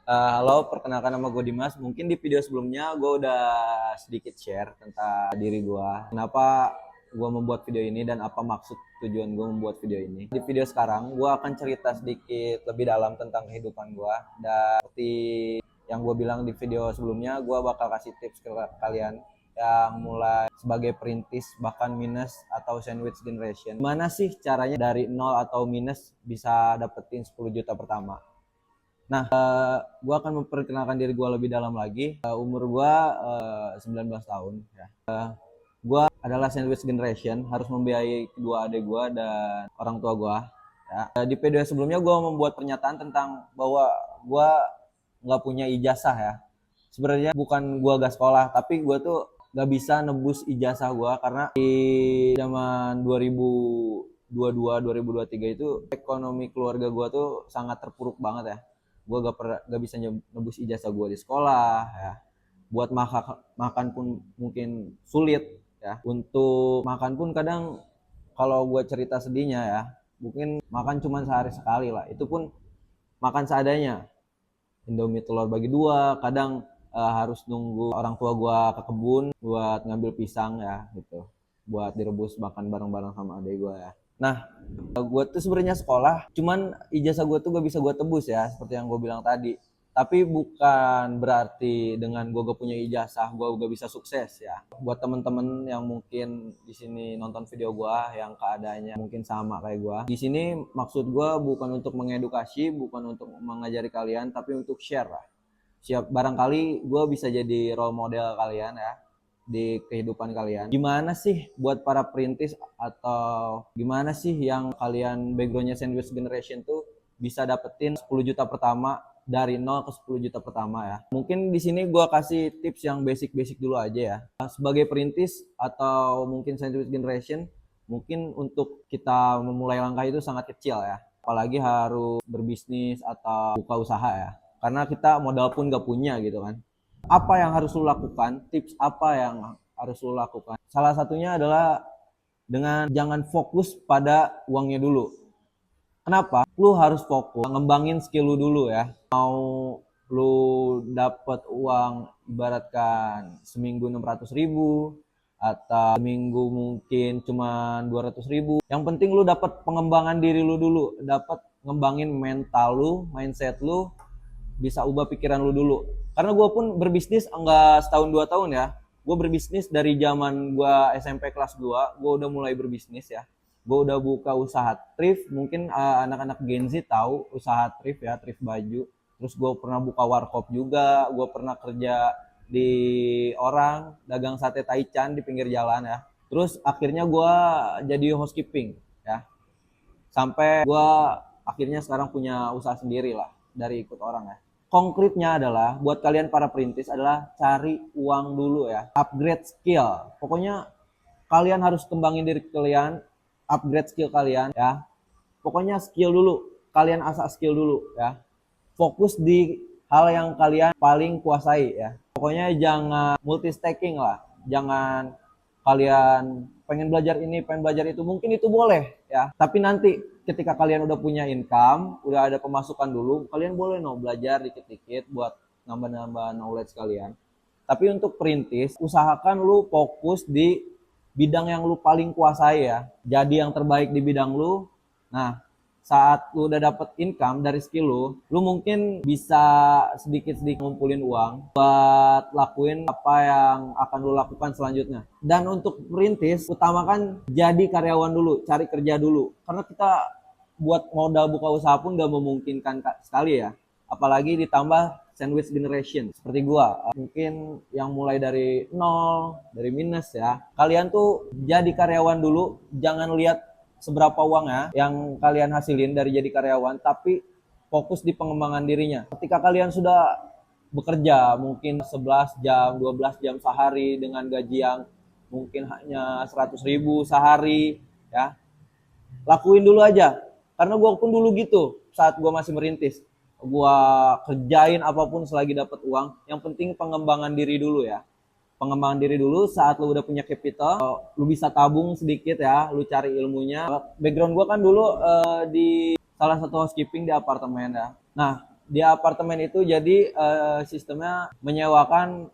Halo, perkenalkan nama gue Dimas. Mungkin di video sebelumnya gue udah sedikit share tentang diri gue. Kenapa gue membuat video ini dan apa maksud tujuan gue membuat video ini. Di video sekarang, gue akan cerita sedikit lebih dalam tentang kehidupan gue. Dan seperti yang gue bilang di video sebelumnya, gue bakal kasih tips ke kalian yang mulai sebagai perintis bahkan minus atau sandwich generation. Gimana sih caranya dari nol atau minus bisa dapetin 10 juta pertama? Nah, gue akan memperkenalkan diri gue lebih dalam lagi. Umur gue 19 tahun. Ya. Gue adalah sandwich generation, harus membiayai kedua adik gue dan orang tua gue. Ya. Di video sebelumnya gue membuat pernyataan tentang bahwa gue nggak punya ijazah ya. Sebenarnya bukan gue gak sekolah, tapi gue tuh gak bisa nebus ijazah gue karena di zaman 2022 2023 itu ekonomi keluarga gue tuh sangat terpuruk banget ya. Gue gak bisa nebus ijazah gue di sekolah ya. Buat makan pun mungkin sulit ya. Untuk makan pun kadang kalau gue cerita sedihnya ya, mungkin makan cuma sehari sekali lah, itu pun makan seadanya. Indomie telur bagi dua, kadang harus nunggu orang tua gua ke kebun buat ngambil pisang ya gitu, buat direbus makan bareng-bareng sama adik gua ya. Nah, gua tuh sebenarnya sekolah, cuman ijazah gua tuh gak bisa gua tebus ya, seperti yang gua bilang tadi. Tapi bukan berarti dengan gua gak punya ijazah gua gak bisa sukses ya. Buat temen-temen yang mungkin di sini nonton video gua yang keadaannya mungkin sama kayak gua. Di sini maksud gua bukan untuk mengedukasi, bukan untuk mengajari kalian, tapi untuk share lah. Siap, barangkali gua bisa jadi role model kalian ya di kehidupan kalian. Gimana sih buat para perintis atau gimana sih yang kalian backgroundnya sandwich generation tuh bisa dapetin 10 juta pertama dari 0 ke 10 juta pertama ya. Mungkin di sini gua kasih tips yang basic-basic dulu aja ya. Sebagai perintis atau mungkin sandwich generation, mungkin untuk kita memulai langkah itu sangat kecil ya. Apalagi harus berbisnis atau buka usaha ya. Karena kita modal pun gak punya gitu kan. Apa yang harus lu lakukan? Tips apa yang harus lu lakukan? Salah satunya adalah dengan jangan fokus pada uangnya dulu. Kenapa? Lu harus fokus ngembangin skill lu dulu ya. Mau lu dapat uang ibaratkan seminggu 600.000 atau seminggu mungkin cuma 200.000. Yang penting lu dapat pengembangan diri lu dulu, dapat ngembangin mental lu, mindset lu, bisa ubah pikiran lu dulu. Karena gue pun berbisnis enggak setahun 2 tahun ya. Gue berbisnis dari zaman gue SMP kelas 2, gue udah mulai berbisnis ya. Gue udah buka usaha thrift, mungkin anak-anak Gen Z tahu usaha thrift ya, thrift baju. Terus gue pernah buka warkop juga, gue pernah kerja di orang dagang sate taichan di pinggir jalan ya. Terus akhirnya gue jadi housekeeping ya. Sampai gue akhirnya sekarang punya usaha sendiri lah dari ikut orang ya. Konkretnya adalah buat kalian para perintis adalah cari uang dulu ya, upgrade skill. Pokoknya kalian harus kembangin diri kalian, upgrade skill kalian ya. Pokoknya skill dulu, kalian asah skill dulu ya. Fokus di hal yang kalian paling kuasai ya. Pokoknya jangan multi stacking lah, jangan kalian pengen belajar ini, pengen belajar itu, mungkin itu boleh ya. Tapi nanti ketika kalian udah punya income, udah ada pemasukan dulu, kalian boleh belajar dikit-dikit buat nambah-nambah knowledge kalian. Tapi untuk perintis, usahakan lu fokus di bidang yang lu paling kuasai ya. Jadi yang terbaik di bidang lu. Nah, saat lu udah dapet income dari skill lu mungkin bisa sedikit-sedikit ngumpulin uang buat lakuin apa yang akan lu lakukan selanjutnya. Dan untuk perintis, utamakan jadi karyawan dulu, cari kerja dulu. Karena kita buat modal buka usaha pun gak memungkinkan sekali ya. Apalagi ditambah sandwich generation seperti gua, mungkin yang mulai dari nol, dari minus ya. Kalian tuh jadi karyawan dulu, jangan lihat seberapa uangnya yang kalian hasilin dari jadi karyawan, tapi fokus di pengembangan dirinya. Ketika kalian sudah bekerja mungkin 11 jam, 12 jam sehari dengan gaji yang mungkin hanya 100.000 sehari ya, lakuin dulu aja. Karena gue pun dulu gitu saat gue masih merintis. Gue kerjain apapun selagi dapat uang. Yang penting pengembangan diri dulu ya. Pengembangan diri dulu, saat lu udah punya capital, lu bisa tabung sedikit ya, lu cari ilmunya. Background gue kan dulu di salah satu housekeeping di apartemen ya. Nah, Di apartemen itu jadi sistemnya menyewakan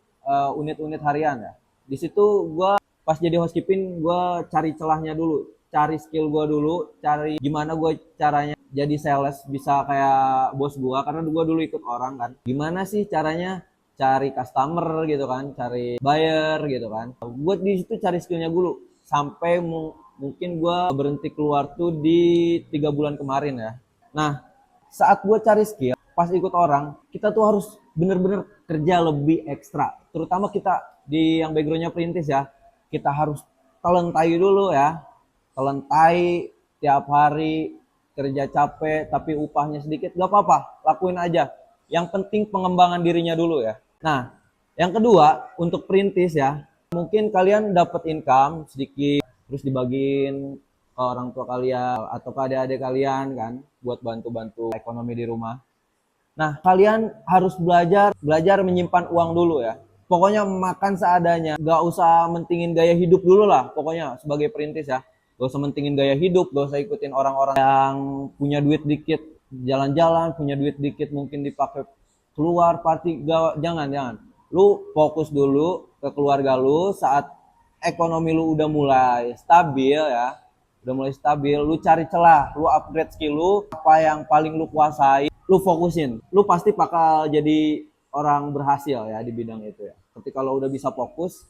unit-unit harian ya. Di situ gue pas jadi housekeeping gue cari celahnya dulu, cari skill gue dulu, cari gimana gue caranya jadi sales bisa kayak bos gue, karena gue dulu ikut orang kan. Gimana sih caranya cari customer gitu kan, cari buyer gitu kan. Gue di situ cari skillnya dulu sampai mungkin gue berhenti keluar tuh di 3 bulan kemarin ya. Nah, saat gue cari skill pas ikut orang, kita tuh harus bener-bener kerja lebih ekstra, terutama kita di yang backgroundnya perintis ya. Kita harus telentai dulu ya, telentai tiap hari, kerja capek tapi upahnya sedikit gak apa-apa, lakuin aja. Yang penting pengembangan dirinya dulu ya. Nah, yang kedua untuk perintis ya, mungkin kalian dapat income sedikit terus dibagiin ke orang tua kalian atau ke adik-adik kalian kan, buat bantu-bantu ekonomi di rumah. Nah, kalian harus belajar menyimpan uang dulu ya. Pokoknya makan seadanya, gak usah mentingin gaya hidup dulu lah. Pokoknya sebagai perintis ya, gak usah mentingin gaya hidup, gak usah ikutin orang-orang yang punya duit dikit jalan-jalan, punya duit dikit mungkin dipakai keluar party, jangan. Lu fokus dulu ke keluarga lu. Saat ekonomi lu udah mulai stabil ya, lu cari celah, lu upgrade skill lu, apa yang paling lu kuasai lu fokusin, lu pasti bakal jadi orang berhasil ya di bidang itu ya. Ketika lo udah bisa fokus.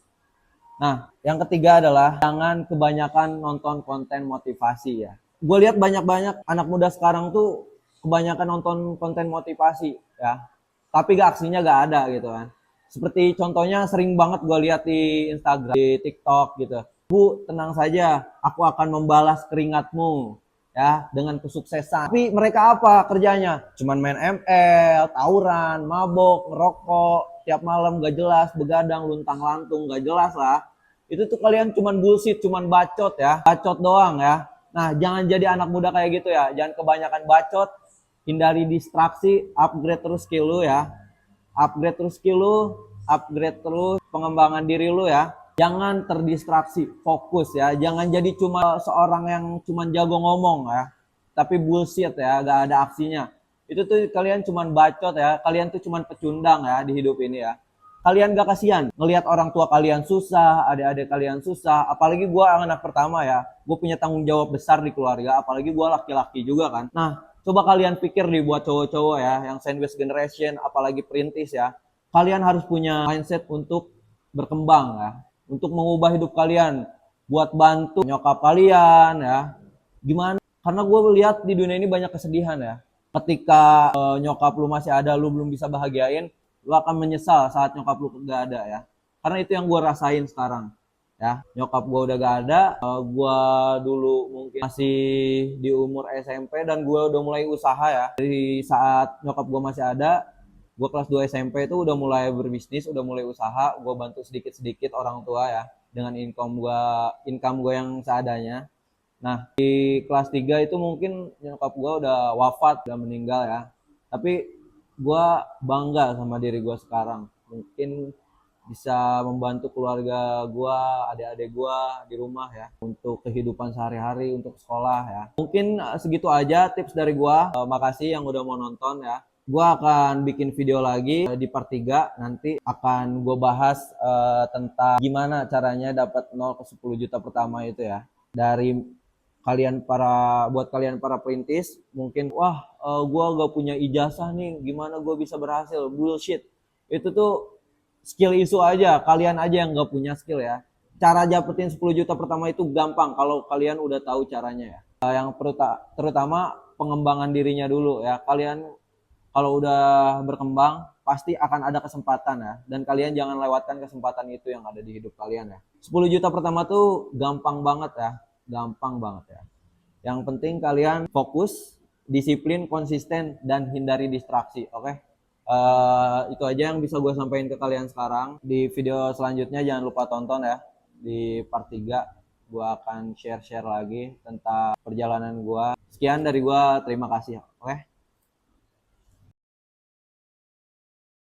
Nah, yang ketiga adalah jangan kebanyakan nonton konten motivasi ya. Gue lihat banyak-banyak anak muda sekarang tuh kebanyakan nonton konten motivasi ya, tapi aksinya gak ada gitu kan. Seperti contohnya sering banget gue lihat di Instagram, di TikTok gitu. Bu, tenang saja, aku akan membalas keringatmu ya dengan kesuksesan. Tapi mereka apa kerjanya? Cuman main ML, tawuran, mabok, ngerokok, tiap malam gak jelas, begadang, luntang-lantung, gak jelas lah. Itu tuh kalian cuman bullshit, cuman bacot ya, bacot doang ya. Nah, jangan jadi anak muda kayak gitu ya, jangan kebanyakan bacot, hindari distraksi, upgrade terus skill lu ya. Upgrade terus skill lu, upgrade terus pengembangan diri lu ya. Jangan terdistraksi, fokus ya. Jangan jadi cuma seorang yang cuma jago ngomong ya, tapi bullshit ya, gak ada aksinya. Itu tuh kalian cuma bacot ya, kalian tuh cuma pecundang ya di hidup ini ya. Kalian gak kasihan ngelihat orang tua kalian susah, adik-adik kalian susah. Apalagi gue anak pertama ya, gue punya tanggung jawab besar di keluarga. Apalagi gue laki-laki juga kan. Nah, coba kalian pikir nih buat cowok-cowok ya, yang sandwich generation, apalagi perintis ya. Kalian harus punya mindset untuk berkembang ya, untuk mengubah hidup kalian, buat bantu nyokap kalian ya. Gimana? Karena gue lihat di dunia ini banyak kesedihan ya. Ketika nyokap lu masih ada, lu belum bisa bahagiain, lu akan menyesal saat nyokap lu gak ada ya. Karena itu yang gue rasain sekarang ya. Nyokap gue udah gak ada, gue dulu mungkin masih di umur SMP dan gue udah mulai usaha ya. Dari saat nyokap gue masih ada, gue kelas 2 SMP itu udah mulai berbisnis, udah mulai usaha, gue bantu sedikit-sedikit orang tua ya dengan income gue yang seadanya. Nah, di kelas 3 itu mungkin nyokap gue udah wafat, udah meninggal ya. Tapi gue bangga sama diri gue sekarang. Mungkin bisa membantu keluarga gue, adik-adik gue di rumah ya, untuk kehidupan sehari-hari, untuk sekolah ya. Mungkin segitu aja tips dari gue. Makasih yang udah mau nonton ya. Gue akan bikin video lagi di part 3. Nanti akan gue bahas tentang gimana caranya dapat 0 ke 10 juta pertama itu ya. Buat kalian para perintis, mungkin wah gue gak punya ijazah nih, gimana gue bisa berhasil? Bullshit. Itu tuh skill isu aja, kalian aja yang gak punya skill ya. Cara dapetin 10 juta pertama itu gampang kalau kalian udah tahu caranya ya. Yang terutama pengembangan dirinya dulu ya. Kalian kalau udah berkembang pasti akan ada kesempatan ya, dan kalian jangan lewatkan kesempatan itu yang ada di hidup kalian ya. 10 juta pertama tuh gampang banget ya, gampang banget ya. Yang penting kalian fokus, disiplin, konsisten, dan hindari distraksi. Oke? Itu aja yang bisa gue sampaikan ke kalian sekarang. Di video selanjutnya jangan lupa tonton ya. Di part 3 gue akan share-share lagi tentang perjalanan gue. Sekian dari gue, terima kasih. Oke?